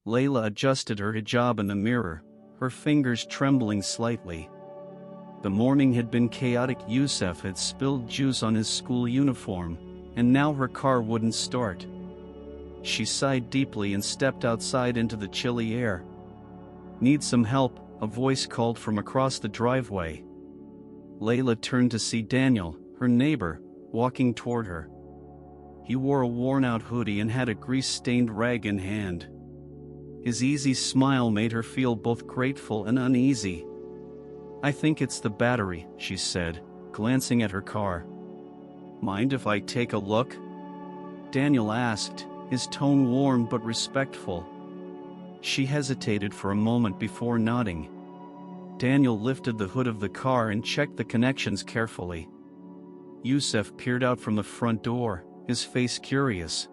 Layla adjusted her hijab in the mirror, her fingers trembling slightly. The morning had been chaotic. Yusuf had spilled juice on his school uniform, and now her car wouldn't start. She sighed deeply and stepped outside into the chilly air. "Need some help?" a voice called from across the driveway. Layla turned to see Daniel, her neighbor, walking toward her. He wore a worn-out hoodie and had a grease-stained rag in hand. His easy smile made her feel both grateful and uneasy. "I think it's the battery," she said, glancing at her car. "Mind if I take a look?" Daniel asked, his tone warm but respectful. She hesitated for a moment before nodding. Daniel lifted the hood of the car and checked the connections carefully. Yusuf peered out from the front door, his face curious.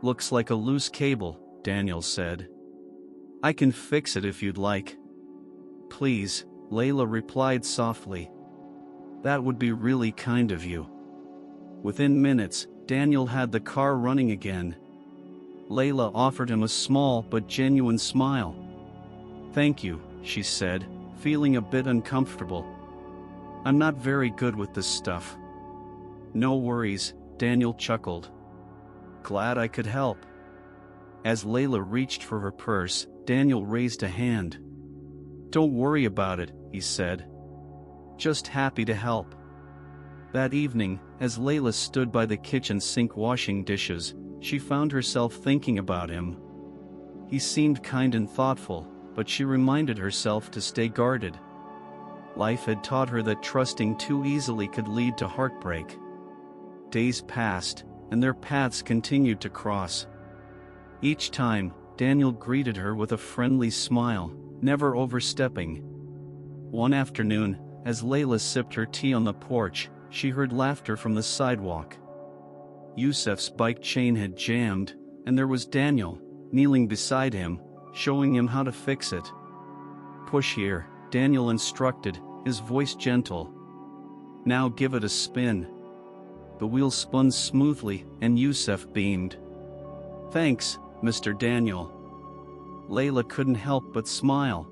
"Looks like a loose cable," Daniel said. "I can fix it if you'd like." "Please," Layla replied softly. "That would be really kind of you." Within minutes, Daniel had the car running again. Layla offered him a small but genuine smile. "Thank you," she said, feeling a bit uncomfortable. "I'm not very good with this stuff." "No worries," Daniel chuckled. "Glad I could help." As Layla reached for her purse, Daniel raised a hand. "Don't worry about it," he said. "Just happy to help." That evening, as Layla stood by the kitchen sink washing dishes, she found herself thinking about him. He seemed kind and thoughtful, but she reminded herself to stay guarded. Life had taught her that trusting too easily could lead to heartbreak. Days passed, and their paths continued to cross. Each time, Daniel greeted her with a friendly smile, never overstepping. One afternoon, as Layla sipped her tea on the porch, she heard laughter from the sidewalk. Yusuf's bike chain had jammed, and there was Daniel, kneeling beside him, showing him how to fix it. "Push here," Daniel instructed, his voice gentle. "Now give it a spin." The wheel spun smoothly, and Yusuf beamed. "Thanks, Mr. Daniel." Layla couldn't help but smile.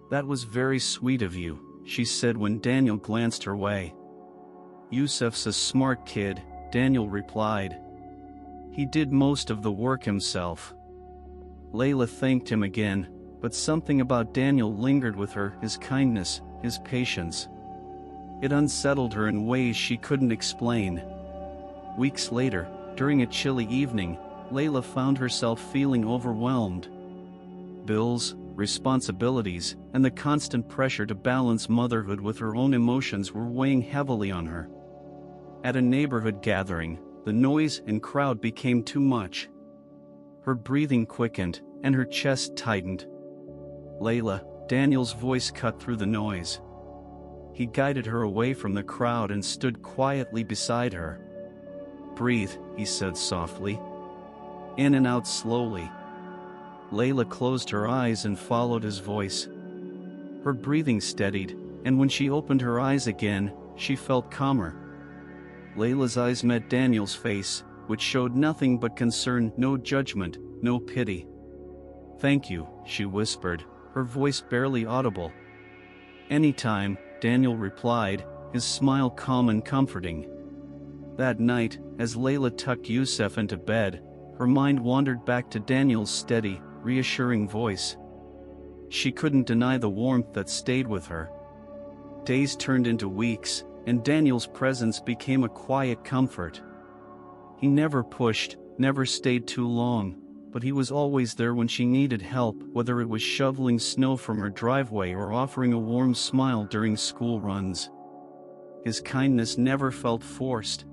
"That was very sweet of you," she said when Daniel glanced her way. "Yusuf's a smart kid," Daniel replied. "He did most of the work himself." Layla thanked him again, but something about Daniel lingered with her, his kindness, his patience. It unsettled her in ways she couldn't explain. Weeks later, during a chilly evening, Layla found herself feeling overwhelmed. Bills, responsibilities, and the constant pressure to balance motherhood with her own emotions were weighing heavily on her. At a neighborhood gathering, the noise and crowd became too much. Her breathing quickened, and her chest tightened. "Layla," Daniel's voice cut through the noise. He guided her away from the crowd and stood quietly beside her. "Breathe," he said softly. "In and out slowly." Layla closed her eyes and followed his voice. Her breathing steadied, and when she opened her eyes again, she felt calmer. Layla's eyes met Daniel's face, which showed nothing but concern, no judgment, no pity. "Thank you," she whispered, her voice barely audible. "Anytime," Daniel replied, his smile calm and comforting. That night, as Layla tucked Yusuf into bed, her mind wandered back to Daniel's steady, reassuring voice. She couldn't deny the warmth that stayed with her. Days turned into weeks, and Daniel's presence became a quiet comfort. He never pushed, never stayed too long, but he was always there when she needed help, whether it was shoveling snow from her driveway or offering a warm smile during school runs. His kindness never felt forced.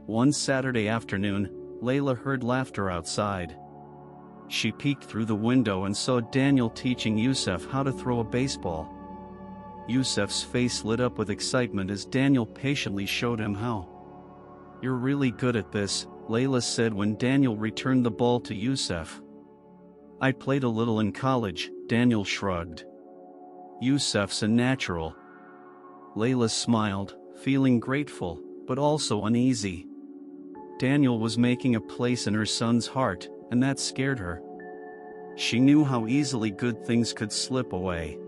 One Saturday afternoon, Layla heard laughter outside. She peeked through the window and saw Daniel teaching Yusuf how to throw a baseball. Yusuf's face lit up with excitement as Daniel patiently showed him how. "You're really good at this," Layla said when Daniel returned the ball to Yusuf. "I played a little in college," Daniel shrugged. "Yusuf's a natural." Layla smiled, feeling grateful, but also uneasy. Daniel was making a place in her son's heart, and that scared her. She knew how easily good things could slip away.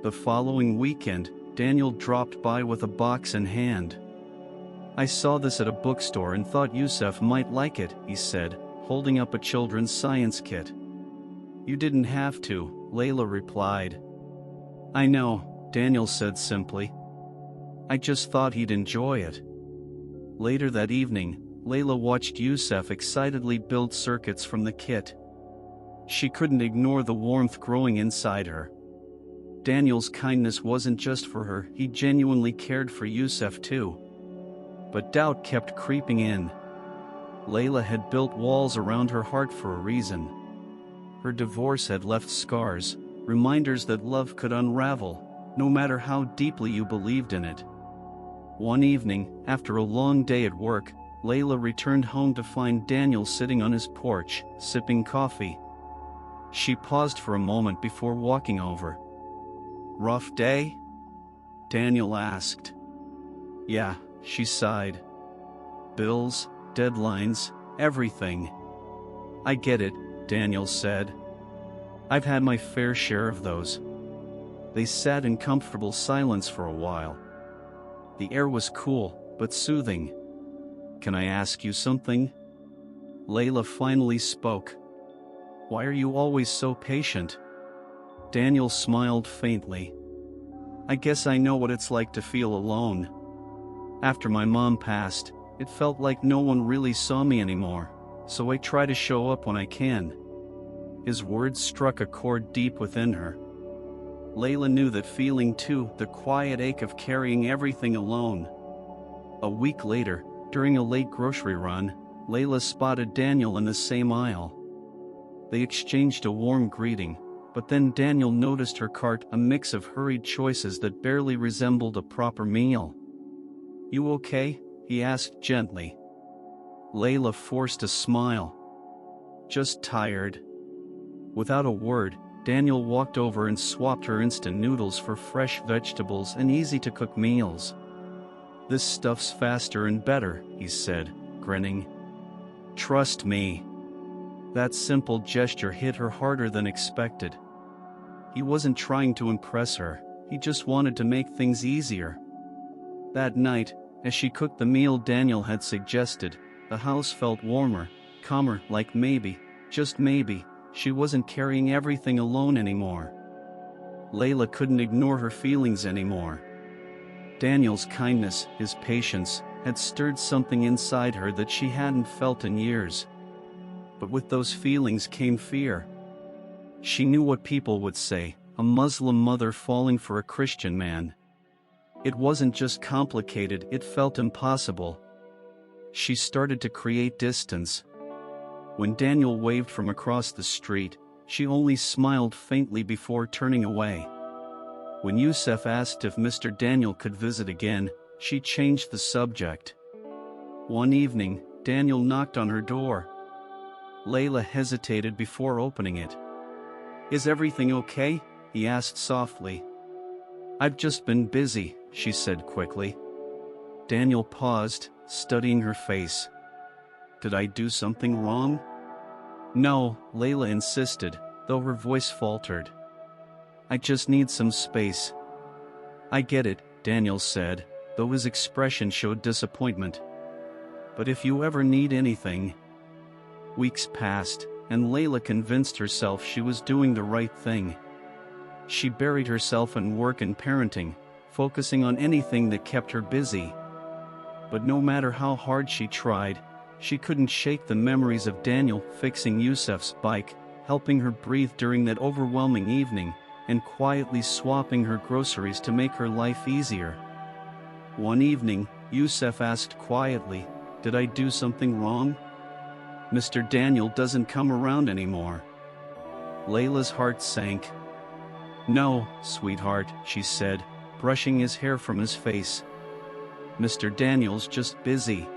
The following weekend, Daniel dropped by with a box in hand. "I saw this at a bookstore and thought Yusef might like it," he said, holding up a children's science kit. "You didn't have to," Layla replied. "I know," Daniel said simply. "I just thought he'd enjoy it." Later that evening, Layla watched Yusef excitedly build circuits from the kit. She couldn't ignore the warmth growing inside her. Daniel's kindness wasn't just for her, he genuinely cared for Yusef too. But doubt kept creeping in. Layla had built walls around her heart for a reason. Her divorce had left scars, reminders that love could unravel, no matter how deeply you believed in it. One evening, after a long day at work, Layla returned home to find Daniel sitting on his porch, sipping coffee. She paused for a moment before walking over. "Rough day?" Daniel asked. "Yeah," she sighed. "Bills, deadlines, everything." "I get it," Daniel said. "I've had my fair share of those." They sat in comfortable silence for a while. The air was cool, but soothing. "Can I ask you something?" Layla finally spoke. "Why are you always so patient?" Daniel smiled faintly. "I guess I know what it's like to feel alone. After my mom passed, it felt like no one really saw me anymore, so I try to show up when I can." His words struck a chord deep within her. Layla knew that feeling too, the quiet ache of carrying everything alone. A week later, during a late grocery run, Layla spotted Daniel in the same aisle. They exchanged a warm greeting, but then Daniel noticed her cart, a mix of hurried choices that barely resembled a proper meal. "You okay?" he asked gently. Layla forced a smile. "Just tired." Without a word, Daniel walked over and swapped her instant noodles for fresh vegetables and easy-to-cook meals. "This stuff's faster and better," he said, grinning. "Trust me." That simple gesture hit her harder than expected. He wasn't trying to impress her, he just wanted to make things easier. That night, as she cooked the meal Daniel had suggested, the house felt warmer, calmer, like maybe, just maybe, she wasn't carrying everything alone anymore. Layla couldn't ignore her feelings anymore. Daniel's kindness, his patience, had stirred something inside her that she hadn't felt in years. But with those feelings came fear. She knew what people would say, a Muslim mother falling for a Christian man. It wasn't just complicated, it felt impossible. She started to create distance. When Daniel waved from across the street, she only smiled faintly before turning away. When Yusef asked if Mr. Daniel could visit again, she changed the subject. One evening, Daniel knocked on her door. Layla hesitated before opening it. "Is everything okay?" he asked softly. "I've just been busy," she said quickly. Daniel paused, studying her face. "Did I do something wrong?" "No," Layla insisted, though her voice faltered. "I just need some space." "I get it," Daniel said, though his expression showed disappointment. "But if you ever need anything..." Weeks passed, and Layla convinced herself she was doing the right thing. She buried herself in work and parenting, focusing on anything that kept her busy. But no matter how hard she tried, she couldn't shake the memories of Daniel fixing Yusef's bike, helping her breathe during that overwhelming evening, and quietly swapping her groceries to make her life easier. One evening, Yusef asked quietly, "Did I do something wrong? Mr. Daniel doesn't come around anymore." Layla's heart sank. "No, sweetheart," she said, brushing his hair from his face. "Mr. Daniel's just busy."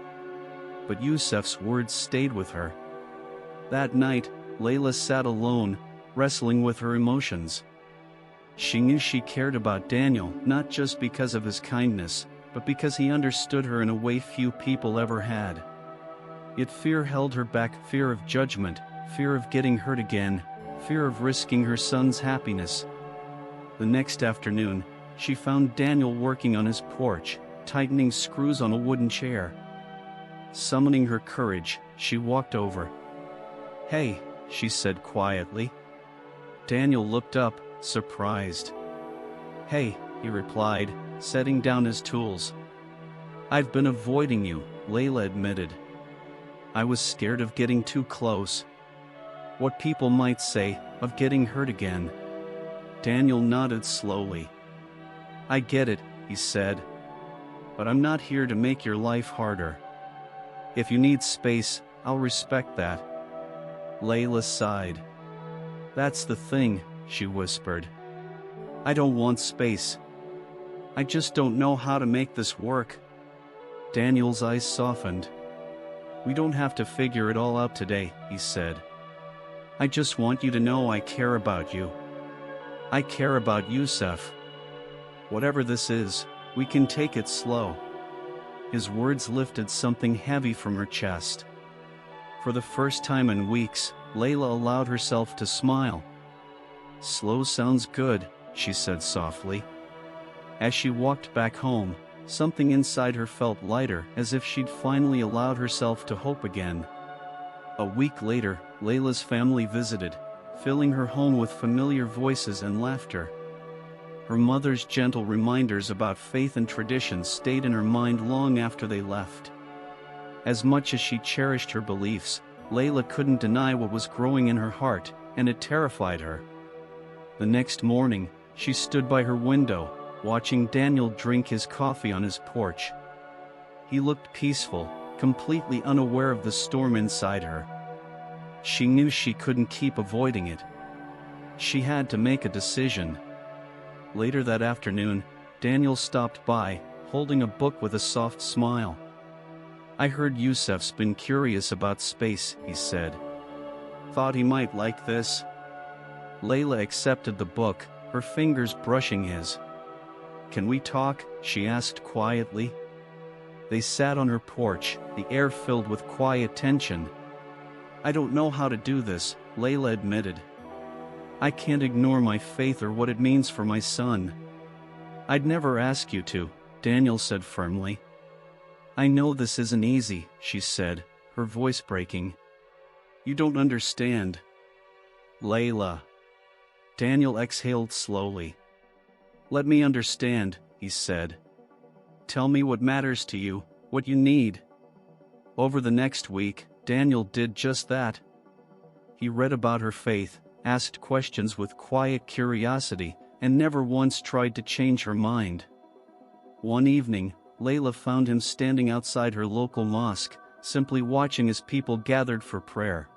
But Yusef's words stayed with her. That night, Layla sat alone, wrestling with her emotions. She knew she cared about Daniel not just because of his kindness, but because he understood her in a way few people ever had. Yet fear held her back, fear of judgment, fear of getting hurt again, fear of risking her son's happiness. The next afternoon, she found Daniel working on his porch, tightening screws on a wooden chair. Summoning her courage, she walked over. "Hey," she said quietly. Daniel looked up, surprised. "Hey," he replied, setting down his tools. "I've been avoiding you," Layla admitted. "I was scared of getting too close. What people might say, of getting hurt again." Daniel nodded slowly. "I get it," he said. "But I'm not here to make your life harder. If you need space, I'll respect that." Layla sighed. "That's the thing," she whispered. "I don't want space. I just don't know how to make this work." Daniel's eyes softened. "We don't have to figure it all out today," he said. "I just want you to know I care about you. I care about Yusef. Whatever this is, we can take it slow." His words lifted something heavy from her chest. For the first time in weeks, Layla allowed herself to smile. "Slow sounds good," she said softly. As she walked back home, something inside her felt lighter, as if she'd finally allowed herself to hope again. A week later, Layla's family visited, filling her home with familiar voices and laughter. Her mother's gentle reminders about faith and tradition stayed in her mind long after they left. As much as she cherished her beliefs, Layla couldn't deny what was growing in her heart, and it terrified her. The next morning, she stood by her window, watching Daniel drink his coffee on his porch. He looked peaceful, completely unaware of the storm inside her. She knew she couldn't keep avoiding it. She had to make a decision. Later that afternoon, Daniel stopped by, holding a book with a soft smile. "I heard Yusef's been curious about space," he said. "Thought he might like this." Layla accepted the book, her fingers brushing his. "Can we talk?" she asked quietly. They sat on her porch, the air filled with quiet tension. "I don't know how to do this," Layla admitted. "I can't ignore my faith or what it means for my son." "I'd never ask you to," Daniel said firmly. "I know this isn't easy," she said, her voice breaking. "You don't understand." "Layla." Daniel exhaled slowly. "Let me understand," he said. "Tell me what matters to you, what you need." Over the next week, Daniel did just that. He read about her faith, asked questions with quiet curiosity, and never once tried to change her mind. One evening, Layla found him standing outside her local mosque, simply watching as people gathered for prayer.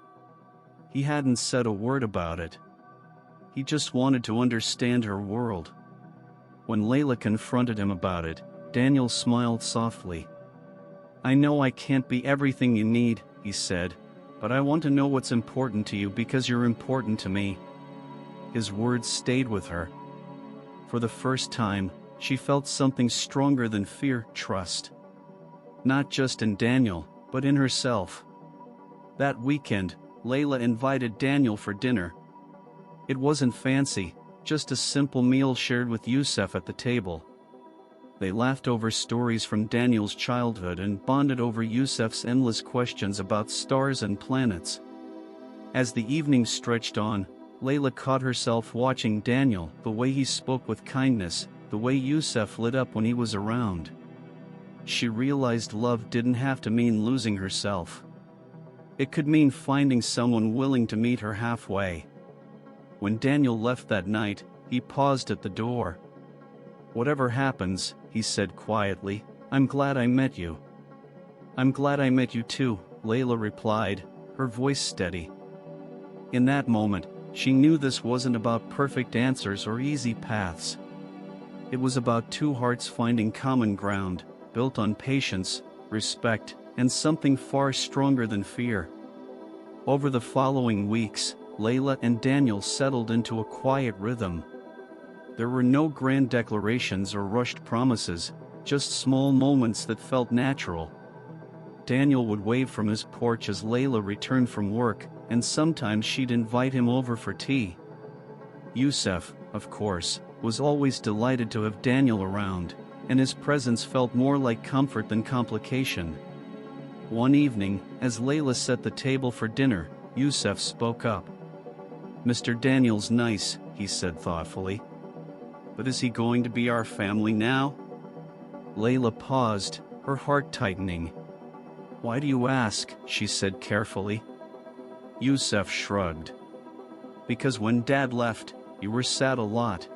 He hadn't said a word about it. He just wanted to understand her world. When Layla confronted him about it, Daniel smiled softly. "I know I can't be everything you need," he said, "but I want to know what's important to you because you're important to me." His words stayed with her. For the first time, she felt something stronger than fear, trust. Not just in Daniel, but in herself. That weekend, Layla invited Daniel for dinner. It wasn't fancy, just a simple meal shared with Yusef at the table. They laughed over stories from Daniel's childhood and bonded over Yusef's endless questions about stars and planets. As the evening stretched on, Layla caught herself watching Daniel, the way he spoke with kindness, the way Yusef lit up when he was around. She realized love didn't have to mean losing herself. It could mean finding someone willing to meet her halfway. When Daniel left that night, he paused at the door. "Whatever happens," he said quietly, "I'm glad I met you." "I'm glad I met you too," Layla replied, her voice steady. In that moment, she knew this wasn't about perfect answers or easy paths. It was about two hearts finding common ground, built on patience, respect, and something far stronger than fear. Over the following weeks, Layla and Daniel settled into a quiet rhythm. There were no grand declarations or rushed promises, just small moments that felt natural. Daniel would wave from his porch as Layla returned from work, and sometimes she'd invite him over for tea. Youssef, of course, was always delighted to have Daniel around, and his presence felt more like comfort than complication. One evening, as Layla set the table for dinner, Youssef spoke up. "Mr. Daniel's nice," he said thoughtfully. "But is he going to be our family now?" Layla paused, her heart tightening. "Why do you ask?" she said carefully. Youssef shrugged. "Because when Dad left, you were sad a lot.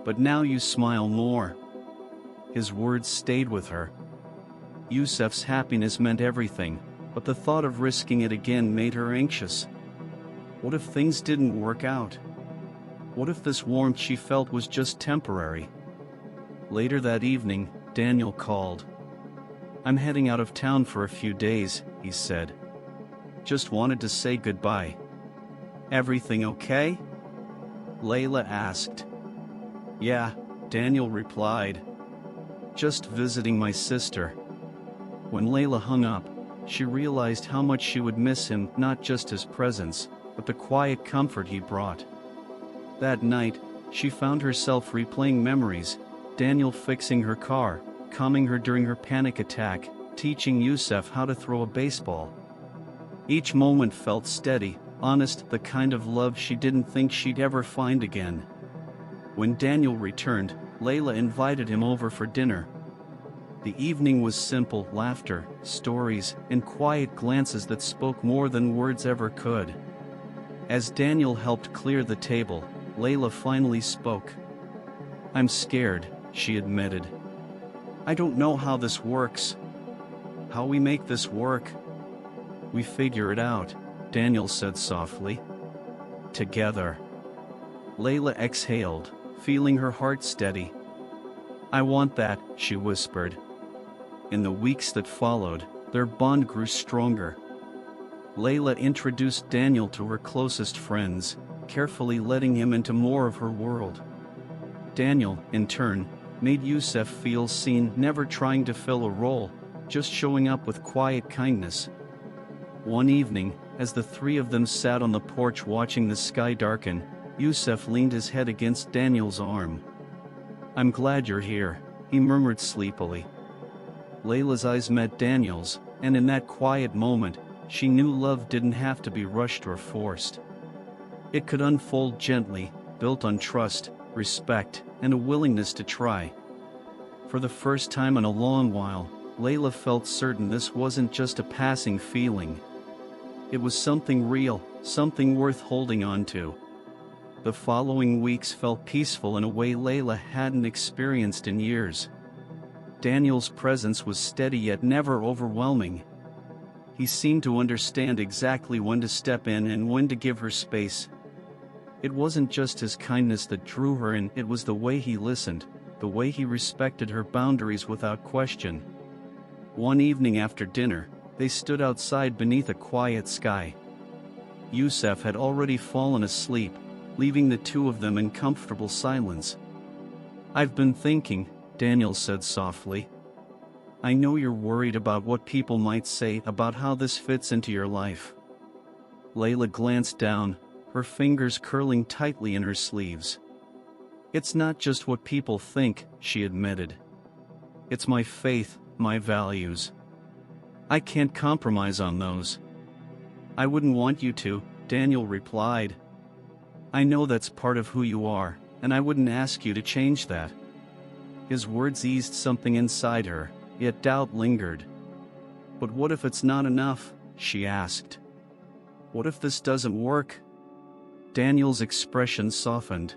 But now you smile more." His words stayed with her. Youssef's happiness meant everything, but the thought of risking it again made her anxious. What if things didn't work out? What if this warmth she felt was just temporary? Later that evening, Daniel called. "I'm heading out of town for a few days," he said. "Just wanted to say goodbye." "Everything okay?" Layla asked. "Yeah," Daniel replied. "Just visiting my sister." When Layla hung up, she realized how much she would miss him, not just his presence, but the quiet comfort he brought. That night, she found herself replaying memories, Daniel fixing her car, calming her during her panic attack, teaching Youssef how to throw a baseball. Each moment felt steady, honest, the kind of love she didn't think she'd ever find again. When Daniel returned, Layla invited him over for dinner. The evening was simple: laughter, stories, and quiet glances that spoke more than words ever could. As Daniel helped clear the table, Layla finally spoke. "I'm scared," she admitted. "I don't know how this works. How we make this work." "We figure it out," Daniel said softly. "Together." Layla exhaled, feeling her heart steady. "I want that," she whispered. In the weeks that followed, their bond grew stronger. Layla introduced Daniel to her closest friends, carefully letting him into more of her world. Daniel, in turn, made Youssef feel seen, never trying to fill a role, just showing up with quiet kindness. One evening, as the three of them sat on the porch watching the sky darken, Youssef leaned his head against Daniel's arm. "I'm glad you're here," he murmured sleepily. Layla's eyes met Daniel's, and in that quiet moment, she knew love didn't have to be rushed or forced. It could unfold gently, built on trust, respect, and a willingness to try. For the first time in a long while, Layla felt certain this wasn't just a passing feeling. It was something real, something worth holding on to. The following weeks felt peaceful in a way Layla hadn't experienced in years. Daniel's presence was steady yet never overwhelming. He seemed to understand exactly when to step in and when to give her space. It wasn't just his kindness that drew her in, it was the way he listened, the way he respected her boundaries without question. One evening after dinner, they stood outside beneath a quiet sky. Youssef had already fallen asleep, leaving the two of them in comfortable silence. "I've been thinking," Daniel said softly. "I know you're worried about what people might say about how this fits into your life." Layla glanced down, her fingers curling tightly in her sleeves. "It's not just what people think," she admitted. "It's my faith, my values. I can't compromise on those." "I wouldn't want you to," Daniel replied. "I know that's part of who you are, and I wouldn't ask you to change that." His words eased something inside her, yet doubt lingered. "But what if it's not enough?" she asked. "What if this doesn't work?" Daniel's expression softened.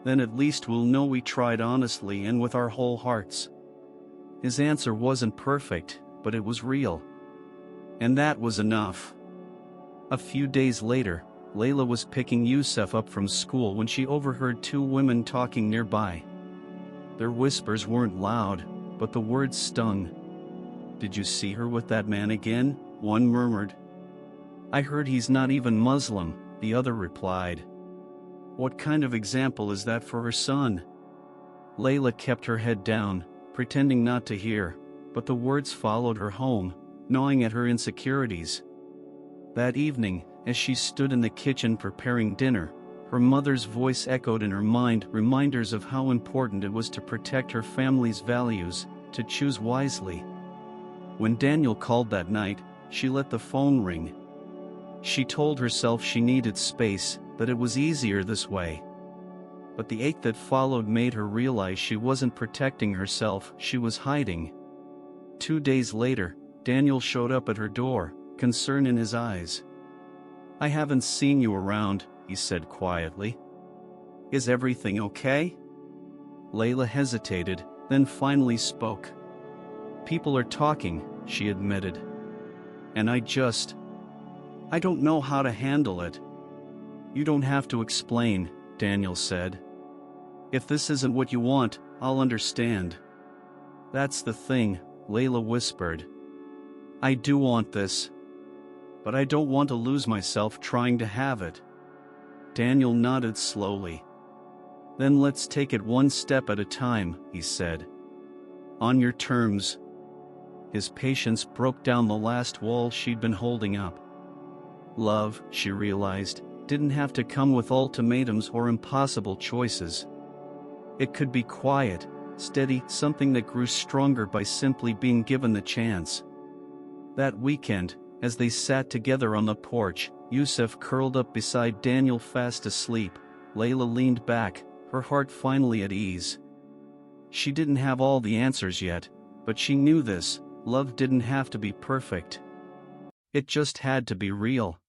"Then at least we'll know we tried honestly and with our whole hearts." His answer wasn't perfect, but it was real. And that was enough. A few days later, Layla was picking Youssef up from school when she overheard two women talking nearby. Their whispers weren't loud, but the words stung. "Did you see her with that man again?" one murmured. "I heard he's not even Muslim," the other replied. "What kind of example is that for her son?" Layla kept her head down, pretending not to hear, but the words followed her home, gnawing at her insecurities. That evening, As she stood in the kitchen preparing dinner, her mother's voice echoed in her mind, reminders of how important it was to protect her family's values, to choose wisely. When Daniel called that night, she let the phone ring. She told herself she needed space, that it was easier this way. But the ache that followed made her realize she wasn't protecting herself, she was hiding. 2 days later, Daniel showed up at her door, concern in his eyes. "I haven't seen you around," he said quietly. "Is everything okay?" Layla hesitated, then finally spoke. "People are talking," she admitted. "And I don't know how to handle it." "You don't have to explain," Daniel said. "If this isn't what you want, I'll understand." "That's the thing," Layla whispered. "I do want this. But I don't want to lose myself trying to have it." Daniel nodded slowly. "Then let's take it one step at a time," he said. "On your terms." His patience broke down the last wall she'd been holding up. Love, she realized, didn't have to come with ultimatums or impossible choices. It could be quiet, steady, something that grew stronger by simply being given the chance. That weekend, as they sat together on the porch, Yusuf curled up beside Daniel fast asleep, Layla leaned back, her heart finally at ease. She didn't have all the answers yet, but she knew this: love didn't have to be perfect. It just had to be real.